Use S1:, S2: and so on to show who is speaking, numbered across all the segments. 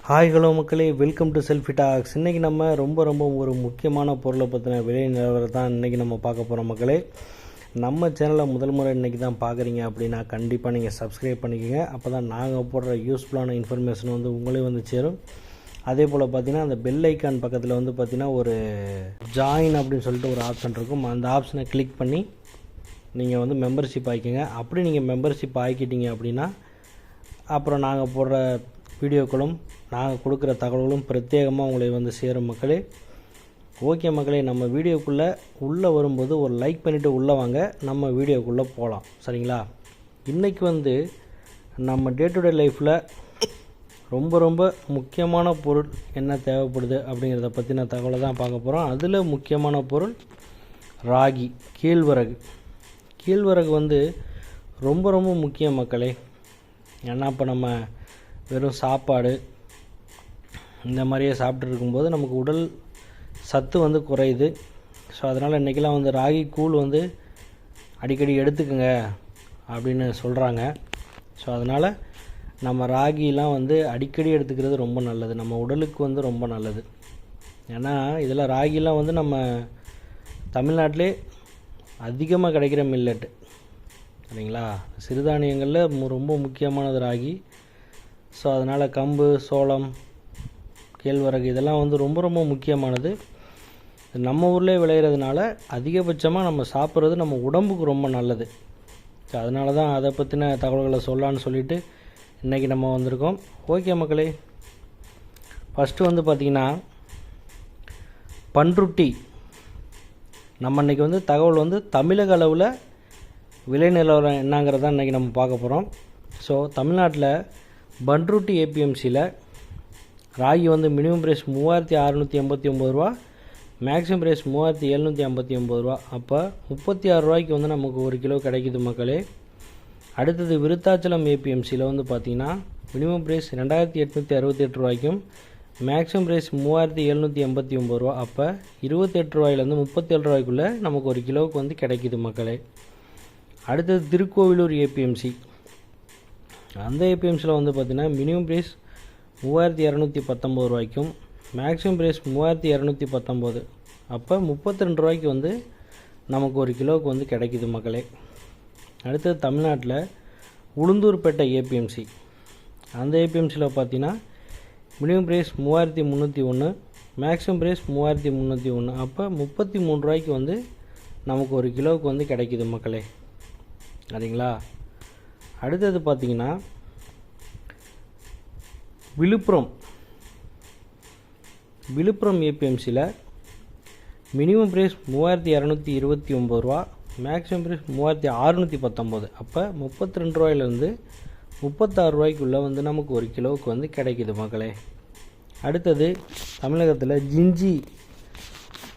S1: Hi hello மக்களே, welcome to selfie tax. இன்றைக்கி நம்ம ரொம்ப ஒரு முக்கியமான பொருளை பற்றின விலை நிலவரம் தான் இன்றைக்கி நம்ம பார்க்க போகிறோம் மக்களே. நம்ம சேனலை முதல் முறை இன்றைக்கி தான் பார்க்குறீங்க அப்படின்னா கண்டிப்பாக நீங்கள் சப்ஸ்கிரைப் பண்ணிக்கோங்க. அப்போ தான் நாங்கள் போடுற யூஸ்ஃபுல்லான இன்ஃபர்மேஷன் உங்களையும் சேரும். அதே போல் பார்த்திங்கன்னா அந்த பெல் ஐக்கான் பக்கத்தில் பார்த்திங்கன்னா ஒரு ஜாயின் அப்படின்னு சொல்லிட்டு ஒரு ஆப்ஷன் இருக்கும். அந்த ஆப்ஷனை கிளிக் பண்ணி நீங்கள் மெம்பர்ஷிப் ஆகிக்கோங்க. அப்படி நீங்கள் மெம்பர்ஷிப் ஆகிக்கிட்டீங்க அப்படின்னா அப்புறம் நாங்கள் போடுற வீடியோக்களும் நாங்கள் கொடுக்குற தகவல்களும் பிரத்யேகமாக உங்களை சேரும் மக்களே. ஓகே மக்களே, நம்ம வீடியோக்குள்ளே உள்ளே வரும்போது ஒரு லைக் பண்ணிவிட்டு உள்ளே வாங்க, நம்ம வீடியோக்குள்ளே போகலாம். சரிங்களா? இன்றைக்கி நம்ம டே டு டே லைஃப்பில் ரொம்ப முக்கியமான பொருள் என்ன தேவைப்படுது அப்படிங்கிறத பற்றின தகவலை தான் பார்க்க போகிறோம். அதில் முக்கியமான பொருள் ராகி, கேழ்வரகு ரொம்ப முக்கியம் மக்களே. ஏன்னா இப்போ நம்ம வெறும் சாப்பாடு இந்த மாதிரியே சாப்பிட்டு இருக்கும்போது நமக்கு உடல் சத்து குறையுது. ஸோ அதனால் இன்றைக்கெலாம் ராகி கூழ் அடிக்கடி எடுத்துக்கோங்க அப்படின்னு சொல்கிறாங்க. ஸோ அதனால் நம்ம ராகிலாம் அடிக்கடி எடுத்துக்கிறது ரொம்ப நல்லது, நம்ம உடலுக்கு ரொம்ப நல்லது. ஏன்னா இதில் ராகிலாம் நம்ம தமிழ்நாட்டிலே அதிகமாக கிடைக்கிற மில்லட்டு. சரிங்களா? சிறுதானியங்களில் ரொம்ப முக்கியமானது ராகி. ஸோ அதனால் கம்பு, சோளம், கேழ்வரகு இதெல்லாம் ரொம்ப முக்கியமானது. நம்ம ஊரில் விளையிறதுனால அதிகபட்சமாக நம்ம சாப்பிட்றது நம்ம உடம்புக்கு ரொம்ப நல்லது. ஸோ அதனால தான் அதை பற்றின தகவல்களை சொல்லலான்னு சொல்லிவிட்டு இன்றைக்கி நம்ம வந்திருக்கோம். ஓகே மக்களே, ஃபஸ்ட்டு பார்த்திங்கன்னா பன்ருட்டி. நம்ம இன்றைக்கி தகவல் தமிழக அளவில் விலை நிலவரம் என்னங்கிறத இன்றைக்கி நம்ம பார்க்க போகிறோம். ஸோ தமிழ்நாட்டில் பன்ருட்டி ஏபிஎம்சியில் ராகி மினிமம் ப்ரைஸ் 3689 ரூபா, மேக்ஸிமம் ப்ரைஸ் 3759 ரூபா. அப்போ 36 ரூபாய்க்கு நமக்கு ஒரு கிலோ கிடைக்குது மக்களே. அடுத்தது விருத்தாச்சலம் ஏபிஎம்சியில் பார்த்திங்கன்னா மினிமம் ப்ரைஸ் 2868 ரூபாய்க்கும், மேக்ஸிமம் ப்ரைஸ் 3789 ரூபா. அப்போ 28 ரூபாயிலேருந்து 37 ரூபாய்க்குள்ளே நமக்கு ஒரு கிலோவுக்கு கிடைக்குது மக்களே. அடுத்தது திருக்கோவிலூர் ஏபிஎம்சி. அந்த ஏபிஎம்சியில் பார்த்திங்கன்னா மினிமம் ப்ரைஸ் 3219 ரூபாய்க்கும், மேக்ஸிமம் ப்ரைஸ் 3219. அப்போ 32 ரூபாய்க்கு நமக்கு ஒரு கிலோவுக்கு கிடைக்குது மக்களே. அடுத்தது தமிழ்நாட்டில் உளுந்தூர்பேட்டை ஏபிஎம்சி. அந்த ஏபிஎம்சியில் பார்த்திங்கன்னா மினிமம் ப்ரைஸ் 3301, மேக்ஸிமம் ப்ரைஸ் 3301. அப்போ 33 ரூபாய்க்கு நமக்கு ஒரு கிலோவுக்கு கிடைக்குது மக்களே. சரிங்களா? அடுத்தது பார்த்திங்கன்னா விழுப்புரம் ஏபிஎம்சியில் மினிமம் ப்ரைஸ் 3229 ரூபா, மேக்ஸிமம் ப்ரைஸ் 3619. அப்போ 32 ரூபாயிலேருந்து 36 ரூபாய்க்குள்ளே நமக்கு ஒரு கிலோவுக்கு கிடைக்குது மக்களே. அடுத்தது தமிழகத்தில் ஜிஞ்சி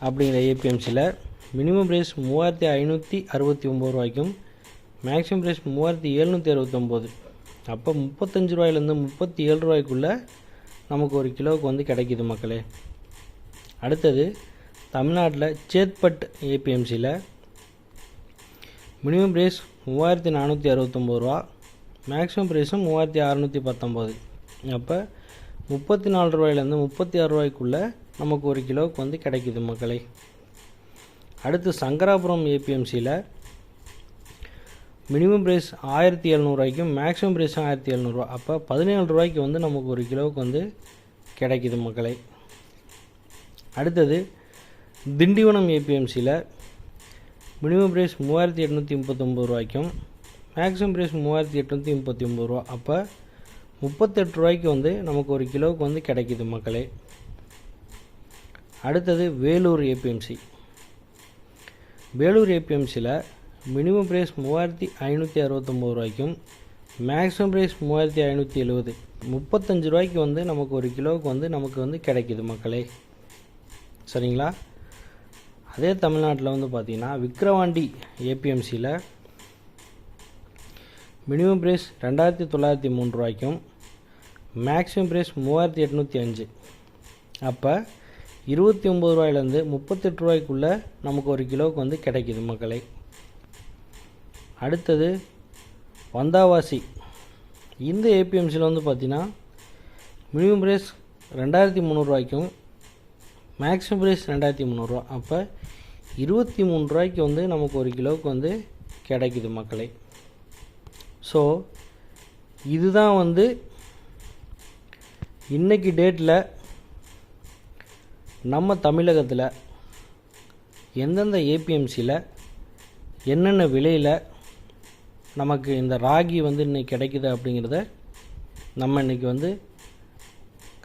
S1: அப்படிங்கிற ஏபிஎம்சியில் மினிமம் ப்ரைஸ் 3569 ரூபாய்க்கும், மேக்ஸிமம் ப்ரைஸ் 3769. அப்போ 35 ரூபாயிலேருந்து 37 ரூபாய்க்குள்ளே நமக்கு ஒரு கிலோவுக்கு கிடைக்குது மக்களே. அடுத்தது தமிழ்நாட்டில் சேத்பட் ஏபிஎம்சியில் மினிமம் ப்ரைஸ் 3469 ரூபா, மேக்ஸிமம் ப்ரைஸும் 3619. அப்போ 34 ரூபாயிலேருந்து 36 ரூபாய்க்குள்ளே நமக்கு ஒரு கிலோவுக்கு கிடைக்குது மக்களே. அடுத்து சங்கராபுரம் ஏபிஎம்சியில் மினிமம் ப்ரைஸ் 1700 ரூபாய்க்கும், மேக்ஸிமம் ப்ரைஸும் 1700 ரூபா. அப்போ 17 ரூபாய்க்கு நமக்கு ஒரு கிலோவுக்கு கிடைக்குது மக்களே. அடுத்தது திண்டிவனம் ஏபிஎம்சியில் மினிமம் ப்ரைஸ் 3839 ரூபாய்க்கும், மேக்ஸிமம் ப்ரைஸ் 3839 ரூபா. அப்போ 38 ரூபாய்க்கு நமக்கு ஒரு கிலோவுக்கு கிடைக்குது மக்களே. அடுத்தது வேலூர் ஏபிஎம்சியில் மினிமம் ப்ரைஸ் 3569 ரூபாய்க்கும், மேக்ஸிமம் ப்ரைஸ் 3570. 35 ரூபாய்க்கு நமக்கு ஒரு கிலோவுக்கு நமக்கு கிடைக்குது மக்களே. சரிங்களா? அதே தமிழ்நாட்டில் பார்த்திங்கன்னா விக்கிரவாண்டி ஏபிஎம்சியில் மினிமம் ப்ரைஸ் 2903 ரூபாய்க்கும், மேக்ஸிமம் ப்ரைஸ் 3805. அப்போ 29 ரூபாயிலேருந்து 38 ரூபாய்க்குள்ளே நமக்கு ஒரு கிலோவுக்கு கிடைக்குது மக்களே. அடுத்தது வந்தாவாசி. இந்த ஏபிஎம்சியில் பார்த்தீங்கன்னா மினிமம் ப்ரைஸ் 2300 மேக்ஸிமம் ப்ரைஸ் 2300. அப்போ 23 ரூபாய்க்கு வந்து நமக்கு ஒரு கிலோவுக்கு வந்து கிடைக்குது மக்களே. ஸோ இதுதான் வந்து இன்றைக்கி டேட்டில் நம்ம தமிழகத்தில் எந்தெந்த ஏபிஎம்சியில் என்னென்ன விலையில் நமக்கு இந்த ராகி வந்து இன்றைக்கி கிடைக்குது அப்படிங்கிறத நம்ம இன்றைக்கி வந்து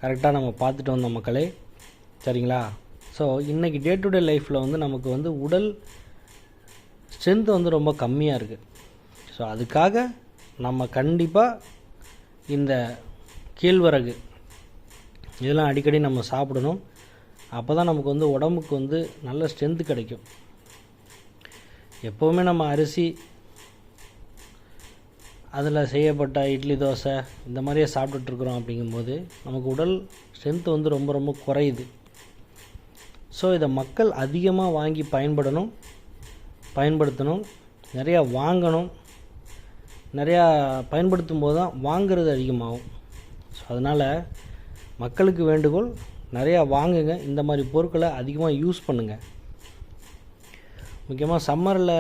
S1: கரெக்டாக நம்ம பார்த்துட்டு வந்தோம் மக்களே. சரிங்களா? ஸோ இன்றைக்கி டே டு டே லைஃப்பில் வந்து நமக்கு வந்து உடல் ஸ்ட்ரென்த் வந்து ரொம்ப கம்மியாக இருக்குது. ஸோ அதுக்காக நம்ம கண்டிப்பாக இந்த கேழ்வரகு இதெல்லாம் அடிக்கடி நம்ம சாப்பிடணும். அப்போ தான் நமக்கு வந்து உடம்புக்கு வந்து நல்ல ஸ்ட்ரென்த்து கிடைக்கும். எப்போவுமே நம்ம அரிசி அதில் செய்யப்பட்ட இட்லி தோசை இந்த மாதிரியே சாப்பிட்டுட்ருக்குறோம் அப்படிங்கும்போது நமக்கு உடல் ஸ்ட்ரென்த்து வந்து ரொம்ப ரொம்ப குறையுது. ஸோ இதை மக்கள் அதிகமாக வாங்கி பயன்படுத்தணும், நிறையா வாங்கணும். நிறையா பயன்படுத்தும் போது தான் வாங்கிறது அதிகமாகும். ஸோ அதனால் மக்களுக்கு வேண்டுகோள், நிறையா வாங்குங்க, இந்த மாதிரி பொருட்களை அதிகமாக யூஸ் பண்ணுங்கள். முக்கியமாக சம்மரில்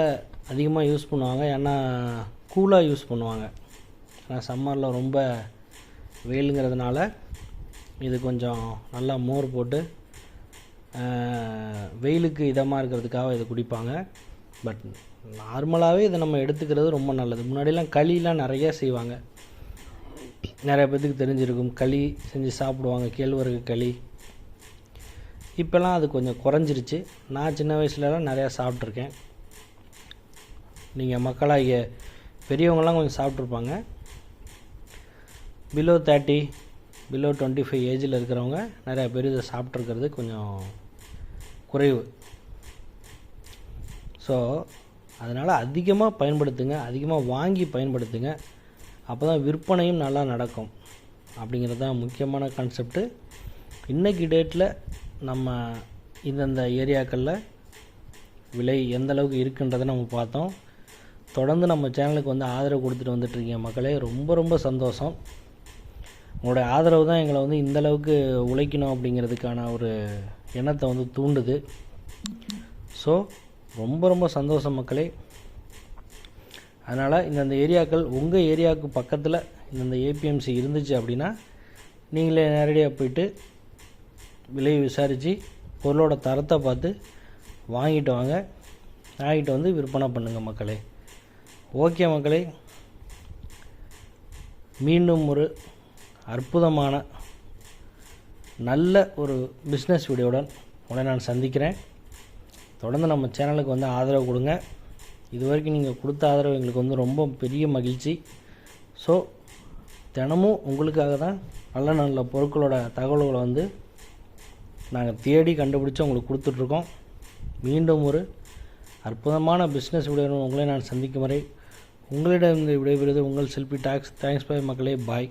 S1: அதிகமாக யூஸ் பண்ணுவாங்க, ஏன்னா கூலாக யூஸ் பண்ணுவாங்க. ஏன்னா சம்மரில் ரொம்ப வெயிலுங்கிறதுனால இது கொஞ்சம் நல்லா மோர் போட்டு வெயிலுக்கு இதமாக இருக்கிறதுக்காக இதை குடிப்பாங்க. பட் நார்மலாகவே இதை நம்ம எடுத்துக்கிறது ரொம்ப நல்லது. முன்னாடியெல்லாம் களிலாம் நிறையா செய்வாங்க, நிறைய பேத்துக்கு தெரிஞ்சிருக்கும். களி செஞ்சு சாப்பிடுவாங்க, கேழ்வரகு களி. இப்போல்லாம் அது கொஞ்சம் குறைஞ்சிருச்சு. நான் சின்ன வயசுலலாம் நிறையா சாப்பிட்ருக்கேன். நீங்கள் மக்களாகிய பெரியவங்களாம் கொஞ்சம் சாப்பிட்ருப்பாங்க. பிலோ 30 பிலோ 25 ஏஜில் இருக்கிறவங்க நிறையா பேர் இதை சாப்பிட்ருக்கிறது கொஞ்சம் குறைவு. ஸோ அதனால் அதிகமாக பயன்படுத்துங்க, அதிகமாக வாங்கி பயன்படுத்துங்க. அப்போ தான் விற்பனையும் நல்லா நடக்கும். அப்படிங்கிறது தான் முக்கியமான கான்செப்ட்டு. இன்றைக்கி டேட்டில் நம்ம இந்தந்த ஏரியாக்களில் விலை எந்த அளவுக்கு இருக்குன்றதை நம்ம பார்த்தோம். தொடர்ந்து நம்ம சேனலுக்கு வந்து ஆதரவு கொடுத்துட்டு வந்துட்டுருக்கீங்க மக்களே, ரொம்ப ரொம்ப சந்தோஷம். உங்களுடைய ஆதரவு தான் எங்களை வந்து இந்தளவுக்கு உழைக்கணும் அப்படிங்கிறதுக்கான ஒரு எண்ணத்தை வந்து தூண்டுது. ஸோ ரொம்ப ரொம்ப சந்தோஷம் மக்களே. அதனால் இந்தந்த ஏரியாக்கள் உங்கள் ஏரியாவுக்கு பக்கத்தில் இந்தந்த ஏபிஎம்சி இருந்துச்சு அப்படின்னா நீங்களே நேரடியாக போயிட்டு விலையை விசாரித்து பொருளோட தரத்தை பார்த்து வாங்கிட்டு வந்து விற்பனை பண்ணுங்கள் மக்களே. ஓகே மக்களே, மீண்டும் ஒரு அற்புதமான நல்ல ஒரு பிஸ்னஸ் வீடியோவுடன் உடனே நான் சந்திக்கிறேன். தொடர்ந்து நம்ம சேனலுக்கு வந்து ஆதரவு கொடுங்க. இது வரைக்கும் நீங்கள் கொடுத்த ஆதரவு எங்களுக்கு வந்து ரொம்ப பெரிய மகிழ்ச்சி. ஸோ தினமும் உங்களுக்காக தான் நல்ல நல்ல பொருட்களோட தகவல்களை வந்து நாங்கள் தேடி கண்டுபிடிச்சி உங்களுக்கு கொடுத்துட்ருக்கோம். மீண்டும் ஒரு அற்புதமான பிஸ்னஸ் வீடியோ உங்களை நான் சந்திக்கும் வரை உங்களிடம் விடைபெறுவது உங்கள் செல்ஃபி டாக்ஸ். தேங்க்ஸ் பை மக்களே, பாய்.